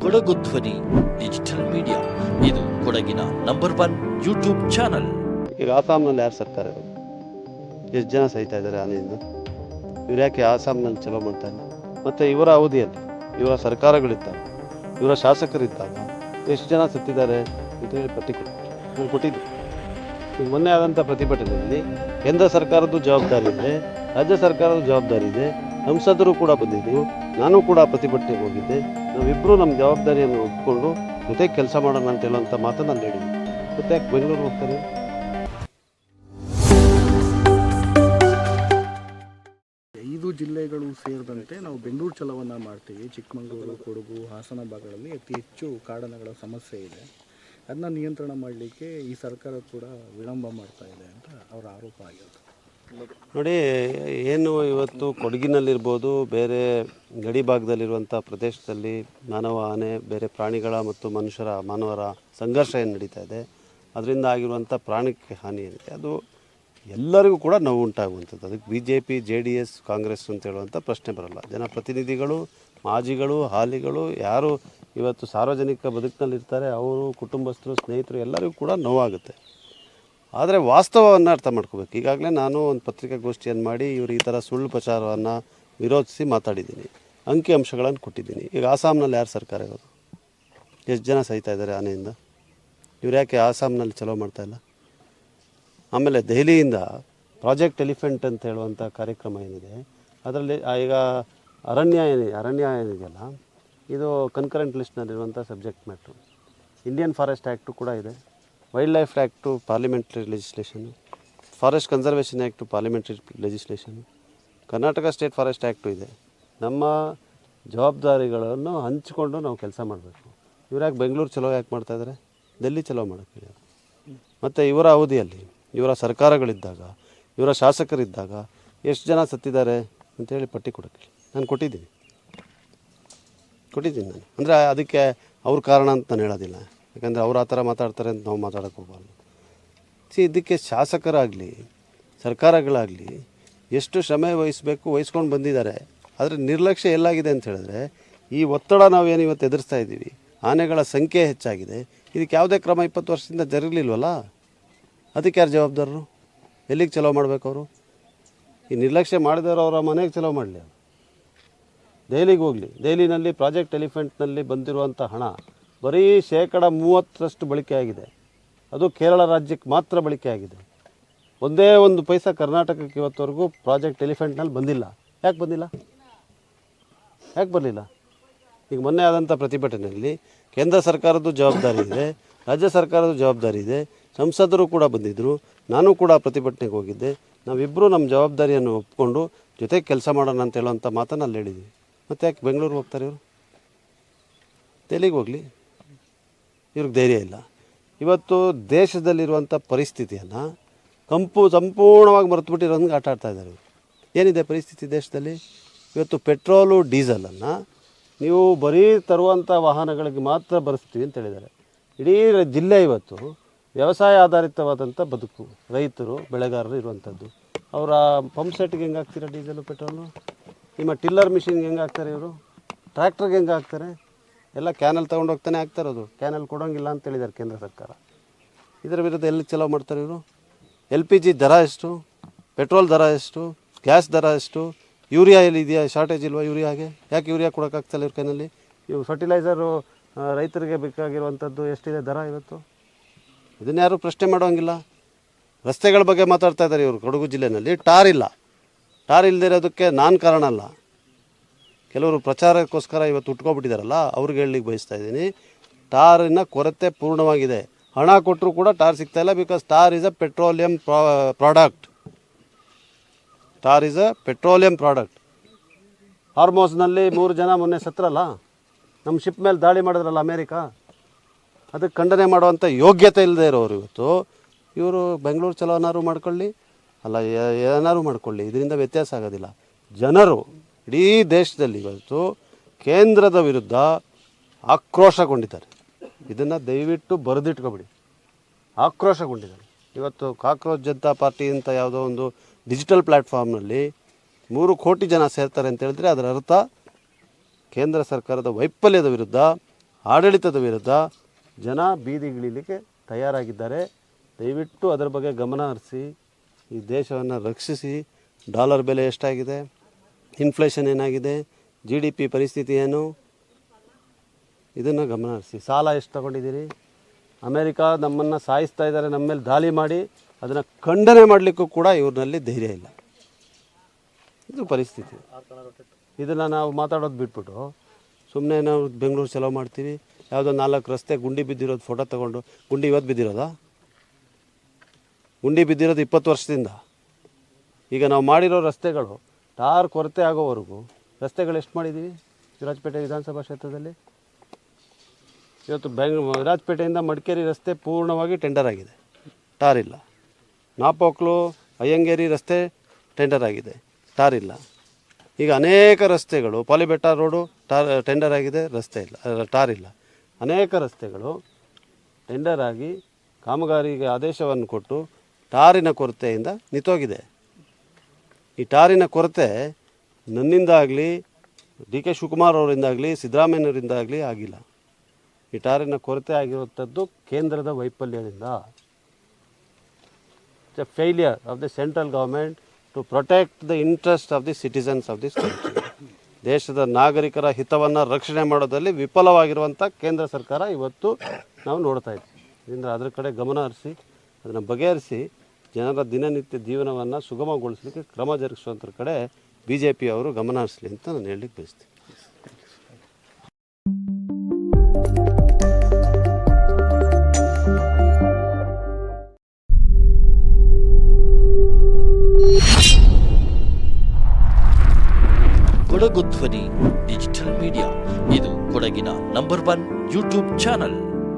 ಕೊಡಗು ಧ್ವನಿ digital media, ಇದು ಕೊಡಗಿನ ನಂಬರ್ 1 ಯೂಟ್ಯೂಬ್ ಚಾನಲ್. ಈಗ ಆಸಾಮ್ನಲ್ಲಿ ಯಾರು ಸರ್ಕಾರ ಇರೋದು? ಎಷ್ಟು ಜನ ಸಹಿತಾ ಇದ್ದಾರೆ ಆನೆಯಿಂದ? ಇವ್ರು ಯಾಕೆ ಆಸಾಮ್ನಲ್ಲಿ ಚಲೋ ಮಾಡ್ತಾ ಇಲ್ಲ? ಮತ್ತು ಇವರ ಅವಧಿಯಲ್ಲಿ ಇವರ ಸರ್ಕಾರಗಳಿದ್ದಾಗ, ಇವರ ಶಾಸಕರಿದ್ದಾಗ ಎಷ್ಟು ಜನ ಸತ್ತಿದ್ದಾರೆ ಅಂತೇಳಿ ಪಟ್ಟಿ ನಾನು ಕೊಟ್ಟಿದ್ದೆ. ಈಗ ಮೊನ್ನೆ ಆದಂಥ ಪ್ರತಿಭಟನೆಯಲ್ಲಿ ಕೇಂದ್ರ ಸರ್ಕಾರದ ಜವಾಬ್ದಾರಿ ಇದೆ, ರಾಜ್ಯ ಸರ್ಕಾರದ ಜವಾಬ್ದಾರಿ ಇದೆ, ಸಂಸದರು ಕೂಡ ಬಂದಿದ್ದರು, ನಾನು ಕೂಡ ಪ್ರತಿಭಟನೆಗೆ ಹೋಗಿದ್ದೆ. ನಾವಿಬ್ಬರು ನಮ್ಮ ಜವಾಬ್ದಾರಿಯನ್ನು ಒಪ್ಪಿಕೊಂಡು ಜೊತೆಗೆ ಕೆಲಸ ಮಾಡೋಣ ಅಂತ ಹೇಳುವಂಥ ಮಾತನ್ನು ನಾನು ಹೇಳಿದ್ದೆ. ಮತ್ತೆ ಯಾಕೆ ಬೆಂಗಳೂರು ಹೋಗ್ತಾರೆ? 5 ಜಿಲ್ಲೆಗಳು ಸೇರಿದಂತೆ ನಾವು ಬೆಂಗಳೂರು ಚಲೋವನ್ನು ಮಾಡ್ತೀವಿ. ಚಿಕ್ಕಮಗಳೂರು, ಕೊಡಗು, ಹಾಸನ ಭಾಗಗಳಲ್ಲಿ ಅತಿ ಹೆಚ್ಚು ಕಾಡಾನೆಗಳ ಸಮಸ್ಯೆ ಇದೆ. ಅದನ್ನ ನಿಯಂತ್ರಣ ಮಾಡಲಿಕ್ಕೆ ಈ ಸರ್ಕಾರ ಕೂಡ ವಿಳಂಬ ಮಾಡ್ತಾ ಇದೆ ಅಂತ ಅವರ ಆರೋಪ ಆಗಿರುತ್ತೆ. ನೋಡಿ, ಏನು ಇವತ್ತು ಕೊಡಗಿನಲ್ಲಿರ್ಬೋದು, ಬೇರೆ ಗಡಿ ಭಾಗದಲ್ಲಿರುವಂಥ ಪ್ರದೇಶದಲ್ಲಿ ಮಾನವ ಆನೆ, ಬೇರೆ ಪ್ರಾಣಿಗಳ ಮತ್ತು ಮಾನವರ ಸಂಘರ್ಷ ಏನು ನಡೀತಾ ಇದೆ, ಅದರಿಂದ ಆಗಿರುವಂಥ ಪ್ರಾಣಕ್ಕೆ ಹಾನಿ ಏನಿದೆ ಅದು ಎಲ್ಲರಿಗೂ ಕೂಡ ನೋವು ಉಂಟಾಗುವಂಥದ್ದು. ಅದಕ್ಕೆ BJP, JDS, ಕಾಂಗ್ರೆಸ್ ಅಂತ ಹೇಳುವಂಥ ಪ್ರಶ್ನೆ ಬರಲ್ಲ. ಜನಪ್ರತಿನಿಧಿಗಳು, ಮಾಜಿಗಳು, ಹಾಲಿಗಳು ಯಾರು ಇವತ್ತು ಸಾರ್ವಜನಿಕ ಬದುಕಿನಲ್ಲಿರ್ತಾರೆ, ಅವರು ಕುಟುಂಬಸ್ಥರು, ಸ್ನೇಹಿತರು ಎಲ್ಲರಿಗೂ ಕೂಡ ನೋವಾಗುತ್ತೆ. ಆದರೆ ವಾಸ್ತವವನ್ನು ಅರ್ಥ ಮಾಡ್ಕೋಬೇಕು. ಈಗಾಗಲೇ ನಾನು ಒಂದು ಪತ್ರಿಕಾಗೋಷ್ಠಿಯನ್ನು ಮಾಡಿ ಇವರು ಈ ಥರ ಸುಳ್ಳು ಪ್ರಚಾರವನ್ನು ವಿರೋಧಿಸಿ ಮಾತಾಡಿದ್ದೀನಿ, ಅಂಕಿ ಅಂಶಗಳನ್ನು ಕೊಟ್ಟಿದ್ದೀನಿ. ಈಗ ಆಸಾಮ್ನಲ್ಲಿ ಯಾರು ಸರ್ಕಾರ ಇರೋದು? ಎಷ್ಟು ಜನ ಸಹಿತಾ ಇದ್ದಾರೆ ಆನೆಯಿಂದ? ಇವ್ರು ಯಾಕೆ ಆಸಾಮ್ನಲ್ಲಿ ಚಲೋ ಮಾಡ್ತಾಯಿಲ್ಲ? ಆಮೇಲೆ ದೆಹಲಿಯಿಂದ ಪ್ರಾಜೆಕ್ಟ್ ಎಲಿಫೆಂಟ್ ಅಂತ ಹೇಳುವಂಥ ಕಾರ್ಯಕ್ರಮ ಏನಿದೆ, ಅದರಲ್ಲಿ ಈಗ ಅರಣ್ಯ ಏನಿದೆಯಲ್ಲ, ಇದು ಕನ್ಕರೆಂಟ್ ಲಿಸ್ಟ್ನಲ್ಲಿರುವಂಥ subject matter. Indian forest act ಕೂಡ ಇದೆ, wildlife act parliamentary legislation, forest conservation act parliamentary legislation, Karnataka state forest act ಇದೆ. ನಮ್ಮ ಜವಾಬ್ದಾರಿಗಳನ್ನು ಹಂಚಿಕೊಂಡು ನಾವು ಕೆಲಸ ಮಾಡಬೇಕು. ಇವ್ರು ಯಾಕೆ ಬೆಂಗಳೂರು ಚಲೋ ಯಾಕೆ ಮಾಡ್ತಾಯಿದ್ದಾರೆ? ಡೆಲ್ಲಿ ಚಲೋ ಮಾಡೋಕ್ಕೆ ಹೇಳಿ. ಮತ್ತು ಇವರ ಅವಧಿಯಲ್ಲಿ ಇವರ ಸರ್ಕಾರಗಳಿದ್ದಾಗ, ಇವರ ಶಾಸಕರಿದ್ದಾಗ ಎಷ್ಟು ಜನ ಸತ್ತಿದ್ದಾರೆ ಅಂತೇಳಿ ಪಟ್ಟಿ ಕೊಡೋಕ್ಕೆ ನಾನು ಕೊಟ್ಟಿದ್ದೀನಿ ನಾನು. ಅಂದರೆ ಅದಕ್ಕೆ ಅವ್ರ ಕಾರಣ ಅಂತ ನಾನು ಹೇಳೋದಿಲ್ಲ, ಯಾಕಂದರೆ ಅವ್ರು ಆ ಥರ ಮಾತಾಡ್ತಾರೆ ಅಂತ ನಾವು ಮಾತಾಡೋಕ್ಕೆ ಹೋಗಬಾರ್ದು. ಇದಕ್ಕೆ ಶಾಸಕರಾಗಲಿ ಸರ್ಕಾರಗಳಾಗಲಿ ಎಷ್ಟು ಶ್ರಮ ವಹಿಸ್ಕೊಂಡು ಬಂದಿದ್ದಾರೆ. ಆದರೆ ನಿರ್ಲಕ್ಷ್ಯ ಎಲ್ಲಾಗಿದೆ ಅಂತ ಹೇಳಿದ್ರೆ, ಈ ಒತ್ತಡ ನಾವೇನು ಇವತ್ತು ಎದುರಿಸ್ತಾ ಇದ್ದೀವಿ, ಆನೆಗಳ ಸಂಖ್ಯೆ ಹೆಚ್ಚಾಗಿದೆ, ಇದಕ್ಕೆ ಯಾವುದೇ ಕ್ರಮ 20 ವರ್ಷದಿಂದ ಜರುಗಲಿಲ್ವಲ್ಲ. ಅದಕ್ಕೆ ಯಾರು ಜವಾಬ್ದಾರರು? ಎಲ್ಲಿಗೆ ಚಲೋ ಮಾಡಬೇಕು ಅವರು? ಈ ನಿರ್ಲಕ್ಷ್ಯ ಮಾಡಿದವರು ಅವರ ಮನೆಗೆ ಚಲೋ ಮಾಡಲಿ, ದೆಹಲಿಗೆ ಹೋಗಲಿ. ದೆಹಲಿನಲ್ಲಿ ಪ್ರಾಜೆಕ್ಟ್ ಎಲಿಫೆಂಟ್ನಲ್ಲಿ ಬಂದಿರುವಂಥ ಹಣ ಬರೀ 30% ಬಳಕೆ ಆಗಿದೆ. ಅದು ಕೇರಳ ರಾಜ್ಯಕ್ಕೆ ಮಾತ್ರ ಬಳಕೆ ಆಗಿದೆ. ಒಂದೇ ಒಂದು ಪೈಸಾ ಕರ್ನಾಟಕಕ್ಕೆ ಇವತ್ತವರೆಗೂ ಪ್ರಾಜೆಕ್ಟ್ ಎಲಿಫೆಂಟ್ನಲ್ಲಿ ಬಂದಿಲ್ಲ. ಯಾಕೆ ಬರಲಿಲ್ಲ? ಈಗ ಮೊನ್ನೆ ಆದಂಥ ಪ್ರತಿಭಟನೆಯಲ್ಲಿ ಕೇಂದ್ರ ಸರ್ಕಾರದ ಜವಾಬ್ದಾರಿ ಇದೆ, ರಾಜ್ಯ ಸರ್ಕಾರದ ಜವಾಬ್ದಾರಿ ಇದೆ, ಸಂಸದರು ಕೂಡ ಬಂದಿದ್ದರು, ನಾನು ಕೂಡ ಪ್ರತಿಭಟನೆಗೆ ಹೋಗಿದ್ದೆ. ನಾವಿಬ್ಬರು ನಮ್ಮ ಜವಾಬ್ದಾರಿಯನ್ನು ಒಪ್ಪಿಕೊಂಡು ಜೊತೆಗೆ ಕೆಲಸ ಮಾಡೋಣ ಅಂತ ಹೇಳುವಂಥ ಮಾತನ್ನು ಅಲ್ಲಿ ಹೇಳಿದ್ವಿ. ಮತ್ತು ಯಾಕೆ ಬೆಂಗಳೂರು ಹೋಗ್ತಾರೆ ಇವರು? ದೆಹಲಿಗೆ ಹೋಗಲಿ. ಇವ್ರಿಗೆ ಧೈರ್ಯ ಇಲ್ಲ. ಇವತ್ತು ದೇಶದಲ್ಲಿರುವಂಥ ಪರಿಸ್ಥಿತಿಯನ್ನು ಸಂಪೂರ್ಣವಾಗಿ ಮರೆತುಬಿಟ್ಟಿರೋಂಗೆ ಆಟ ಆಡ್ತಾ ಇದ್ದಾರೆ ಇವರು. ಏನಿದೆ ಪರಿಸ್ಥಿತಿ ದೇಶದಲ್ಲಿ? ಇವತ್ತು ಪೆಟ್ರೋಲು, ಡೀಸೆಲನ್ನು ನೀವು ಬರೀ ತರುವಂಥ ವಾಹನಗಳಿಗೆ ಮಾತ್ರ ಬರೆಸ್ತೀವಿ ಅಂತ ಹೇಳಿದ್ದಾರೆ. ಇಡೀ ಜಿಲ್ಲೆ ಇವತ್ತು ವ್ಯವಸಾಯ ಆಧಾರಿತವಾದಂಥ ಬದುಕು, ರೈತರು, ಬೆಳೆಗಾರರು ಇರುವಂಥದ್ದು. ಅವರ ಪಂಪ್ ಸೆಟ್ಗೆ ಹೆಂಗೆ ಹಾಕ್ತೀರಾ ಡೀಸೆಲು, ಪೆಟ್ರೋಲು? ನಿಮ್ಮ ಟಿಲ್ಲರ್ ಮಿಷಿನ್ಗೆ ಹೆಂಗೆ ಹಾಕ್ತಾರೆ ಇವರು? ಟ್ರ್ಯಾಕ್ಟರ್ಗೆ ಹೆಂಗೆ ಹಾಕ್ತಾರೆ? ಎಲ್ಲ ಕ್ಯಾನಲ್ ತೊಗೊಂಡು ಹೋಗ್ತಾನೆ ಹಾಕ್ತಾರೋದು. ಕ್ಯಾನಲ್ ಕೊಡೋಂಗಿಲ್ಲ ಅಂತ ಹೇಳಿದ್ದಾರೆ ಕೇಂದ್ರ ಸರ್ಕಾರ. ಇದರ ವಿರುದ್ಧ ಎಲ್ಲಿ ಚಲೋ ಮಾಡ್ತಾರೆ ಇವರು? LPG ದರ ಎಷ್ಟು? ಪೆಟ್ರೋಲ್ ದರ ಎಷ್ಟು? ಗ್ಯಾಸ್ ದರ ಎಷ್ಟು? ಯೂರಿಯಾ ಎಲ್ಲಿದೆಯಾ? ಶಾರ್ಟೇಜ್ ಇಲ್ವಾ ಯೂರಿಯಾಗೆ? ಯಾಕೆ ಯೂರಿಯಾ ಕೊಡೋಕ್ಕಾಗ್ತಲ್ಲ ಇವ್ರ ಕೈನಲ್ಲಿ? ಇವು ಫರ್ಟಿಲೈಸರು ರೈತರಿಗೆ ಬೇಕಾಗಿರುವಂಥದ್ದು ಎಷ್ಟಿದೆ ದರ ಇವತ್ತು? ಇದನ್ನು ಯಾರೂ ಪ್ರಶ್ನೆ ಮಾಡೋಂಗಿಲ್ಲ. ರಸ್ತೆಗಳ ಬಗ್ಗೆ ಮಾತಾಡ್ತಾ ಇದ್ದಾರೆ ಇವರು. ಕೊಡಗು ಜಿಲ್ಲೆಯಲ್ಲಿ ಟಾರ್ ಇಲ್ಲದೆ ಇರೋದಕ್ಕೆ ನಾನು ಕಾರಣ ಅಲ್ಲ. ಕೆಲವರು ಪ್ರಚಾರಕ್ಕೋಸ್ಕರ ಇವತ್ತು ಉಟ್ಕೊಬಿಟ್ಟಿದ್ದಾರಲ್ಲ, ಅವ್ರಿಗೆ ಹೇಳಲಿಕ್ಕೆ ಬಯಸ್ತಾ ಇದ್ದೀನಿ, ಟಾರಿನ ಕೊರತೆ ಪೂರ್ಣವಾಗಿದೆ. ಹಣ ಕೊಟ್ಟರು ಕೂಡ ಟಾರ್ ಸಿಗ್ತಾಯಿಲ್ಲ. Because tar is a petroleum product. ಹಾರ್ಮೋಸ್ನಲ್ಲಿ 3 ಜನ ಮೊನ್ನೆ ಸತ್ರಲ್ಲ, ನಮ್ಮ ಶಿಪ್ ಮೇಲೆ ದಾಳಿ ಮಾಡಿದ್ರಲ್ಲ ಅಮೇರಿಕಾ, ಅದಕ್ಕೆ ಖಂಡನೆ ಮಾಡುವಂಥ ಯೋಗ್ಯತೆ ಇಲ್ಲದೆ ಇರೋರು ಇವತ್ತು ಇವರು ಬೆಂಗಳೂರು ಚಲೋನಾರು ಮಾಡ್ಕೊಳ್ಳಿ, ಅಲ್ಲ ಏನಾರು ಮಾಡ್ಕೊಳ್ಳಿ, ಇದರಿಂದ ವ್ಯತ್ಯಾಸ ಆಗೋದಿಲ್ಲ. ಜನರು ಇಡೀ ದೇಶದಲ್ಲಿ ಇವತ್ತು ಕೇಂದ್ರದ ವಿರುದ್ಧ ಆಕ್ರೋಶಗೊಂಡಿದ್ದಾರೆ. ಇದನ್ನು ದಯವಿಟ್ಟು ಬರೆದಿಟ್ಕೊಬಿಡಿ. ಆಕ್ರೋಶಗೊಂಡಿದ್ದಾರೆ. ಇವತ್ತು ಕಾಕ್ರೋಚ್ ಜನತಾ ಪಾರ್ಟಿ ಅಂತ ಯಾವುದೋ ಒಂದು ಡಿಜಿಟಲ್ ಪ್ಲ್ಯಾಟ್ಫಾರ್ಮ್ನಲ್ಲಿ 3 ಕೋಟಿ ಜನ ಸೇರ್ತಾರೆ ಅಂತ ಹೇಳಿದ್ರೆ ಅದರ ಅರ್ಥ ಕೇಂದ್ರ ಸರ್ಕಾರದ ವೈಫಲ್ಯದ ವಿರುದ್ಧ ಆಡಳಿತದ ವಿರುದ್ಧ ಜನ ಬೀದಿಗಿಳಿಲಿಕ್ಕೆ ತಯಾರಾಗಿದ್ದಾರೆ. ದಯವಿಟ್ಟು ಅದರ ಬಗ್ಗೆ ಗಮನ ಹರಿಸಿ ಈ ದೇಶವನ್ನು ರಕ್ಷಿಸಿ. ಡಾಲರ್ ಬೆಲೆ ಎಷ್ಟಾಗಿದೆ, ಇನ್ಫ್ಲೇಷನ್ ಏನಾಗಿದೆ, GDP ಪರಿಸ್ಥಿತಿ ಏನು, ಇದನ್ನು ಗಮನ ಹರಿಸಿ. ಸಾಲ ಎಷ್ಟು ತಗೊಂಡಿದ್ದೀರಿ? ಅಮೇರಿಕಾ ನಮ್ಮನ್ನು ಸಾಯಿಸ್ತಾ ಇದ್ದಾರೆ, ನಮ್ಮ ಮೇಲೆ ದಾಳಿ ಮಾಡಿ ಅದನ್ನು ಖಂಡನೆ ಮಾಡಲಿಕ್ಕೂ ಕೂಡ ಇವ್ರನ್ನಲ್ಲಿ ಧೈರ್ಯ ಇಲ್ಲ. ಇದು ಪರಿಸ್ಥಿತಿ. ಇದನ್ನು ನಾವು ಮಾತಾಡೋದು ಬಿಟ್ಬಿಟ್ಟು ಸುಮ್ಮನೆ ನಾವು ಬೆಂಗಳೂರು ಚಲೋ ಮಾಡ್ತೀವಿ. ಯಾವುದೋ 4 ರಸ್ತೆ ಗುಂಡಿ ಬಿದ್ದಿರೋದು ಫೋಟೋ ತೊಗೊಂಡು, ಗುಂಡಿ ಇವತ್ತು ಬಿದ್ದಿರೋದಾ? ಗುಂಡಿ ಬಿದ್ದಿರೋದು 20 ವರ್ಷದಿಂದ. ಈಗ ನಾವು ಮಾಡಿರೋ ರಸ್ತೆಗಳು ಟಾರ್ ಕೊರತೆ ಆಗೋವರೆಗೂ ರಸ್ತೆಗಳು ಎಷ್ಟು ಮಾಡಿದ್ದೀವಿ ವಿರಾಜಪೇಟೆ ವಿಧಾನಸಭಾ ಕ್ಷೇತ್ರದಲ್ಲಿ? ಇವತ್ತು ವಿರಾಜಪೇಟೆಯಿಂದ ಮಡಿಕೇರಿ ರಸ್ತೆ ಪೂರ್ಣವಾಗಿ ಟೆಂಡರ್ ಆಗಿದೆ, ಟಾರ್ ಇಲ್ಲ. ನಾಪೋಕ್ಲು ಅಯ್ಯಂಗೇರಿ ರಸ್ತೆ ಟೆಂಡರ್ ಆಗಿದೆ, ಟಾರ್ ಇಲ್ಲ. ಈಗ ಅನೇಕ ರಸ್ತೆಗಳು, ಪಾಲಿಬೆಟ್ಟ ರೋಡು ಟೆಂಡರ್ ಆಗಿದೆ, ರಸ್ತೆ ಇಲ್ಲ, ಟಾರ್ ಇಲ್ಲ. ಅನೇಕ ರಸ್ತೆಗಳು ಟೆಂಡರ್ ಆಗಿ ಕಾಮಗಾರಿಗೆ ಆದೇಶವನ್ನು ಕೊಟ್ಟು ಟಾರಿನ ಕೊರತೆಯಿಂದ ನಿಂತೋಗಿದೆ. ಈ ಟಾರಿನ ಕೊರತೆ ನನ್ನಿಂದಾಗಲಿ, DK ಶಿವಕುಮಾರ್ ಅವರಿಂದಾಗಲಿ, ಸಿದ್ದರಾಮಯ್ಯನವರಿಂದಾಗಲಿ ಆಗಿಲ್ಲ. ಈ ಟಾರಿನ ಕೊರತೆ ಆಗಿರುವಂಥದ್ದು ಕೇಂದ್ರದ ವೈಫಲ್ಯದಿಂದ. It's a failure of the central government to protect the interest of the citizens of this country. ದೇಶದ ನಾಗರಿಕರ ಹಿತವನ್ನು ರಕ್ಷಣೆ ಮಾಡೋದಲ್ಲಿ ವಿಫಲವಾಗಿರುವಂಥ ಕೇಂದ್ರ ಸರ್ಕಾರ ಇವತ್ತು ನಾವು ನೋಡ್ತಾ ಇದ್ದೀವಿ. ಇದರಿಂದ ಅದರ ಕಡೆ ಗಮನ ಹರಿಸಿ ಅದನ್ನು ಬಗೆಹರಿಸಿ ಜನರ ದಿನನಿತ್ಯ ಜೀವನವನ್ನು ಸುಗಮಗೊಳಿಸಲಿಕ್ಕೆ ಕ್ರಮ ಜರುಗಿಸುವಂಥ ಕಡೆ BJP ಅವರು ಗಮನ ಹರಿಸಲಿ ಅಂತ ನಾನು ಹೇಳಲಿಕ್ಕೆ ಬಯಸ್ತೀನಿ. ಕೊಡಗು ಧ್ವನಿ ಡಿಜಿಟಲ್ ಮೀಡಿಯಾ, ಇದು ಕೊಡಗಿನ ನಂಬರ್ 1 ಯೂಟ್ಯೂಬ್ ಚಾನಲ್.